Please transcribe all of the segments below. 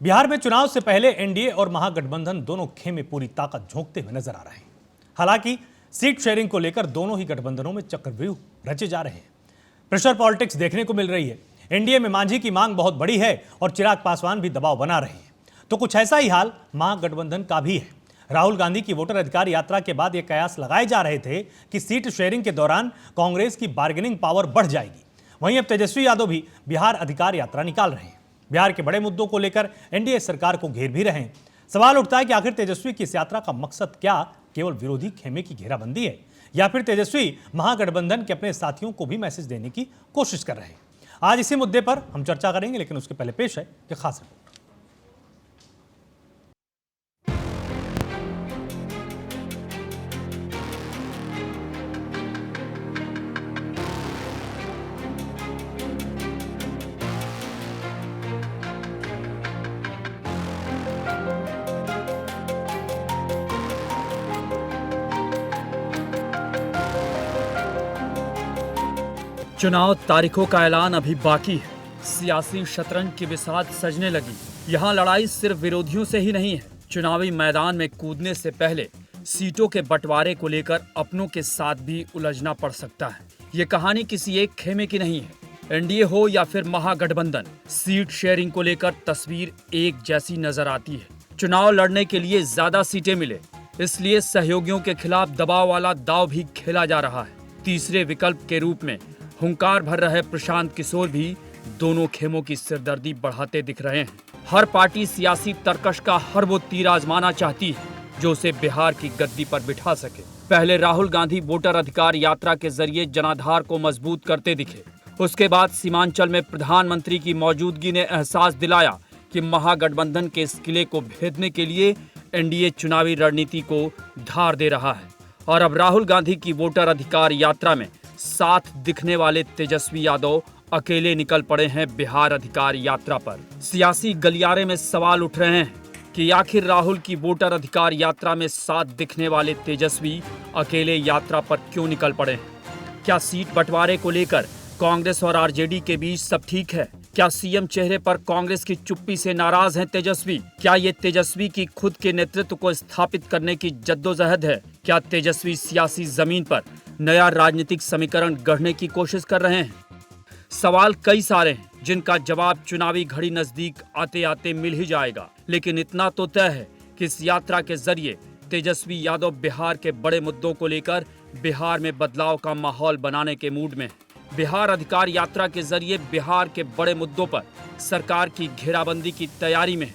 बिहार में चुनाव से पहले एनडीए और महागठबंधन दोनों खेमे पूरी ताकत झोंकते हुए नजर आ रहे हैं। हालांकि सीट शेयरिंग को लेकर दोनों ही गठबंधनों में चक्रव्यूह रचे जा रहे हैं। प्रेशर पॉलिटिक्स देखने को मिल रही है। एनडीए में मांझी की मांग बहुत बड़ी है और चिराग पासवान भी दबाव बना रहे हैं। तो कुछ ऐसा ही हाल महागठबंधन का भी है। राहुल गांधी की वोटर अधिकार यात्रा के बाद ये कयास लगाए जा रहे थे कि सीट शेयरिंग के दौरान कांग्रेस की बार्गेनिंग पावर बढ़ जाएगी। वहीं अब तेजस्वी यादव भी बिहार अधिकार यात्रा निकाल रहे हैं। बिहार के बड़े मुद्दों को लेकर एनडीए सरकार को घेर भी रहे हैं। सवाल उठता है कि आखिर तेजस्वी की इस यात्रा का मकसद क्या केवल विरोधी खेमे की घेराबंदी है, या फिर तेजस्वी महागठबंधन के अपने साथियों को भी मैसेज देने की कोशिश कर रहे हैं। आज इसी मुद्दे पर हम चर्चा करेंगे, लेकिन उसके पहले पेश है एक खास रिपोर्ट। चुनाव तारीखों का ऐलान अभी बाकी है। सियासी शतरंज की बिसात सजने लगी। यहाँ लड़ाई सिर्फ विरोधियों से ही नहीं है। चुनावी मैदान में कूदने से पहले सीटों के बंटवारे को लेकर अपनों के साथ भी उलझना पड़ सकता है। ये कहानी किसी एक खेमे की नहीं है। एनडीए हो या फिर महागठबंधन, सीट शेयरिंग को लेकर तस्वीर एक जैसी नजर आती है। चुनाव लड़ने के लिए ज्यादा सीटें मिले, इसलिए सहयोगियों के खिलाफ दबाव वाला दांव भी खेला जा रहा है। तीसरे विकल्प के रूप में हुंकार भर रहे प्रशांत किशोर भी दोनों खेमों की सिरदर्दी बढ़ाते दिख रहे हैं। हर पार्टी सियासी तरकश का हर वो तीर आजमाना चाहती है जो उसे बिहार की गद्दी पर बिठा सके। पहले राहुल गांधी वोटर अधिकार यात्रा के जरिए जनाधार को मजबूत करते दिखे। उसके बाद सीमांचल में प्रधानमंत्री की मौजूदगी ने एहसास दिलाया कि महागठबंधन के इस किले को भेदने के लिए एनडीए चुनावी रणनीति को धार दे रहा है। और अब राहुल गांधी की वोटर अधिकार यात्रा में साथ दिखने वाले तेजस्वी यादव अकेले निकल पड़े हैं बिहार अधिकार यात्रा पर। सियासी गलियारे में सवाल उठ रहे हैं कि आखिर राहुल की वोटर अधिकार यात्रा में साथ दिखने वाले तेजस्वी अकेले यात्रा पर क्यों निकल पड़े हैं? क्या सीट बंटवारे को लेकर कांग्रेस और आरजेडी के बीच सब ठीक है? क्या सीएम चेहरे पर कांग्रेस की चुप्पी से नाराज हैं तेजस्वी? क्या ये तेजस्वी की खुद के नेतृत्व को स्थापित करने की जद्दोजहद है? क्या तेजस्वी सियासी जमीन पर नया राजनीतिक समीकरण गढ़ने की कोशिश कर रहे हैं? सवाल कई सारे हैं जिनका जवाब चुनावी घड़ी नजदीक आते आते मिल ही जाएगा। लेकिन इतना तो तय है कि इस यात्रा के जरिए तेजस्वी यादव बिहार के बड़े मुद्दों को लेकर बिहार में बदलाव का माहौल बनाने के मूड में है। बिहार अधिकार यात्रा के जरिए बिहार के बड़े मुद्दों पर सरकार की घेराबंदी की तैयारी में है।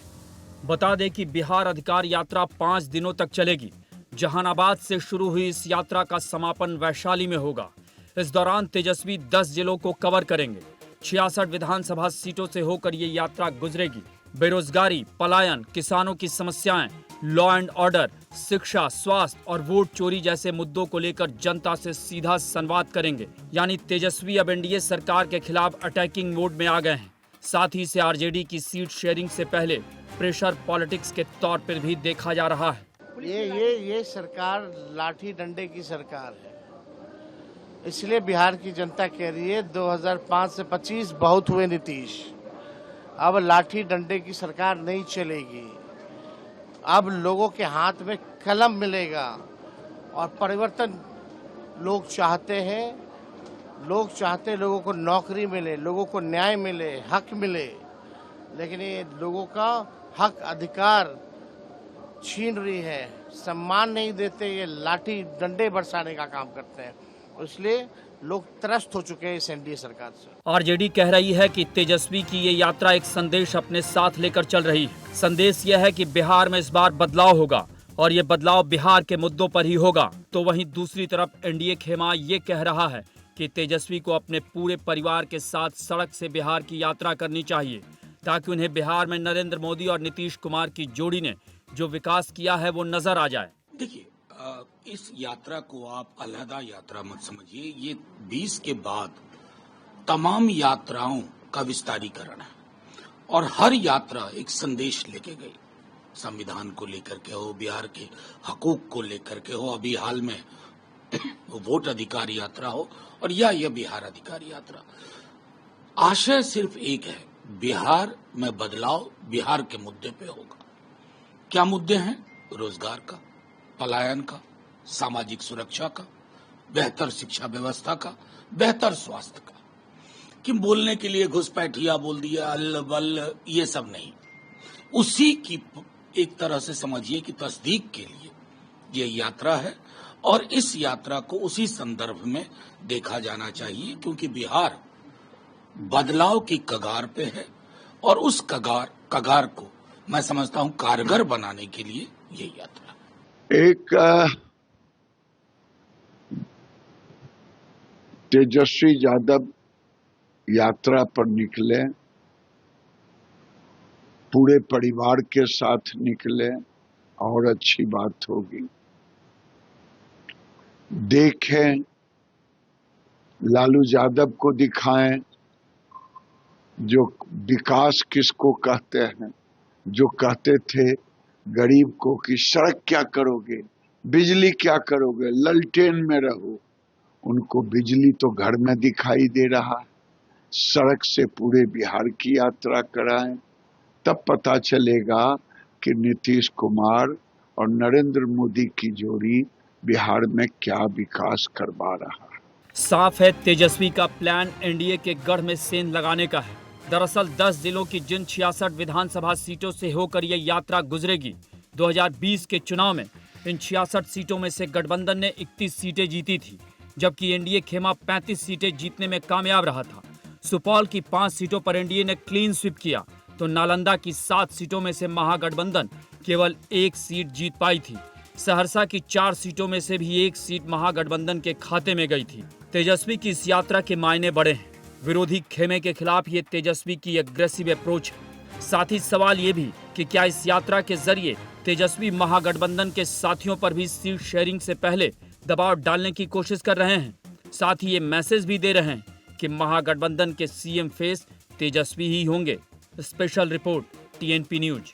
बता दें कि बिहार अधिकार यात्रा 5 दिनों तक चलेगी। जहानाबाद से शुरू हुई इस यात्रा का समापन वैशाली में होगा। इस दौरान तेजस्वी 10 जिलों को कवर करेंगे। 66 विधानसभा सीटों से होकर ये यात्रा गुजरेगी। बेरोजगारी, पलायन, किसानों की समस्याएं, लॉ एंड ऑर्डर, शिक्षा, स्वास्थ्य और वोट चोरी जैसे मुद्दों को लेकर जनता से सीधा संवाद करेंगे। यानी तेजस्वी अब एनडीए सरकार के खिलाफ अटैकिंग मोड में आ गए हैं। साथ ही से आरजेडी की सीट शेयरिंग से पहले प्रेशर पॉलिटिक्स के तौर पर भी देखा जा रहा है। ये सरकार लाठी डंडे की सरकार है, इसलिए बिहार की जनता कह रही है 2005 से 25 बहुत हुए नीतीश, अब लाठी डंडे की सरकार नहीं चलेगी। अब लोगों के हाथ में कलम मिलेगा और परिवर्तन लोग चाहते हैं। लोगों को नौकरी मिले, लोगों को न्याय मिले, हक मिले, लेकिन ये लोगों का हक अधिकार छीन रही है, सम्मान नहीं देते, ये लाठी डंडे बरसाने का काम करते हैं। इसलिए लोग त्रस्त हो चुके हैं इस एनडीए सरकार से। आरजेडी कह रही है कि तेजस्वी की ये यात्रा एक संदेश अपने साथ लेकर चल रही है। संदेश यह है कि बिहार में इस बार बदलाव होगा और ये बदलाव बिहार के मुद्दों पर ही होगा। तो वहीं दूसरी तरफ एनडीए खेमा ये कह रहा है कि तेजस्वी को अपने पूरे परिवार के साथ सड़क से बिहार की यात्रा करनी चाहिए, ताकि उन्हें बिहार में नरेंद्र मोदी और नीतीश कुमार की जोड़ी ने जो विकास किया है वो नजर आ जाए। देखिए, इस यात्रा को आप अलहदा यात्रा मत समझिए। ये 20 के बाद तमाम यात्राओं का विस्तारीकरण है और हर यात्रा एक संदेश लेके गई। संविधान को लेकर के हो, बिहार के हकूक को लेकर के हो, अभी हाल में वोट अधिकार यात्रा हो, और यह बिहार अधिकार यात्रा। आशय सिर्फ एक है, बिहार में बदलाव बिहार के मुद्दे पे होगा। क्या मुद्दे हैं? रोजगार का, पलायन का, सामाजिक सुरक्षा का, बेहतर शिक्षा व्यवस्था का, बेहतर स्वास्थ्य का। कि बोलने के लिए घुसपैठिया बोल दिया, अल बल, ये सब नहीं। उसी की एक तरह से समझिए कि तस्दीक के लिए ये यात्रा है और इस यात्रा को उसी संदर्भ में देखा जाना चाहिए, क्योंकि बिहार बदलाव की कगार पे है और उस कगार को मैं समझता हूं कारगर बनाने के लिए ये यात्रा। एक तेजस्वी यादव यात्रा पर निकले, पूरे परिवार के साथ निकले और अच्छी बात होगी। देखें, लालू यादव को दिखाएं जो विकास किसको कहते हैं, जो कहते थे गरीब को कि सड़क क्या करोगे, बिजली क्या करोगे, ललटेन में रहो। उनको बिजली तो घर में दिखाई दे रहा है। सड़क से पूरे बिहार की यात्रा कराएं, तब पता चलेगा कि नीतीश कुमार और नरेंद्र मोदी की जोड़ी बिहार में क्या विकास करवा रहा है। साफ है, तेजस्वी का प्लान एनडीए के गढ़ में सेंध लगाने का है। दरअसल 10 जिलों की जिन 66 विधानसभा सीटों से होकर यह यात्रा गुजरेगी, 2020 के चुनाव में इन 66 सीटों में से गठबंधन ने 31 सीटें जीती थी, जबकि एनडीए खेमा 35 सीटें जीतने में कामयाब रहा था। सुपौल की 5 सीटों पर एनडीए ने क्लीन स्वीप किया, तो नालंदा की 7 सीटों में से महागठबंधन केवल 1 सीट जीत पाई थी। सहरसा की 4 सीटों में से भी 1 सीट महागठबंधन के खाते में गई थी। तेजस्वी की इस यात्रा के मायने बड़े हैं। विरोधी खेमे के खिलाफ ये तेजस्वी की एग्रेसिव अप्रोच है। साथ ही सवाल ये भी कि क्या इस यात्रा के जरिए तेजस्वी महागठबंधन के साथियों पर भी सीट शेयरिंग से पहले दबाव डालने की कोशिश कर रहे हैं। साथ ही ये मैसेज भी दे रहे हैं कि महागठबंधन के सीएम फेस तेजस्वी ही होंगे। Special report, TNP news.